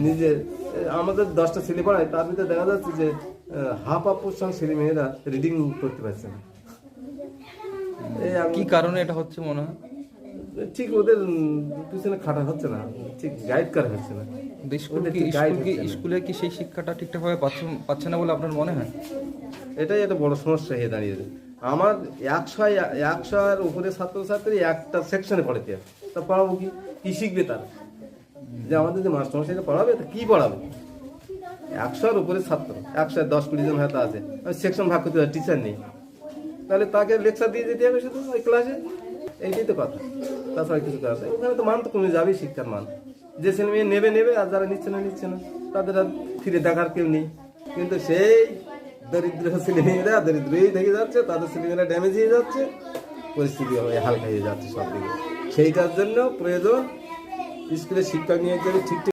নিজের আমাদের 10টা ছেলে পড়ায়, তার ভিতরে দেখা যাচ্ছে যে হাফ ছেলে মেয়েরা রিডিং করতে পারছে না। কি কারণে এটা হচ্ছে মনে হয়? ঠিক ওদের পিছনে খাটা হচ্ছে না, ঠিক গাইড করা হচ্ছে না। স্কুলে কি সেই শিক্ষাটা ঠিকঠাকভাবে পাচ্ছে না বলে আপনার মনে হয়? এটাই একটা বড় সমস্যা হয়ে দাঁড়িয়েছে। আমার 100-এর উপরে ছাত্রছাত্রী একটা সেকশনে পড়াতে, তা পড়াবো কি শিখবে তারা? যে আমাদের যে মাস্টারমশাইরা পড়াবে, তা কি পড়াবে? 100-এর উপরে ছাত্র, 110-20 জন হয়তো আছে, সেকশন ভাগ করতে টিচার নেই, তাহলে তাকে লেকচার দিয়ে যেতে হবে শুধু ওই ক্লাসে। এইটাই তো কথা, তাছাড়া কিছু কাজ নেই। ওখানে তো মান তো কমে যাবেই, শিক্ষার মান। যে ছেলে মেয়ে নেবে, আর যারা নিচ্ছে না, তাদের আর ফিরে দেখার কেউ নেই। কিন্তু সেই দরিদ্র ছেলেমেয়েরা দরিদ্রই থেকে যাচ্ছে, তাদের ছেলেমেয়েরা ড্যামেজ হয়ে যাচ্ছে, পরিস্থিতি হালকা হয়ে যাচ্ছে সব দিকে। সেইটার জন্য প্রয়োজন স্কুলের শিক্ষক নিয়োগ যদি ঠিক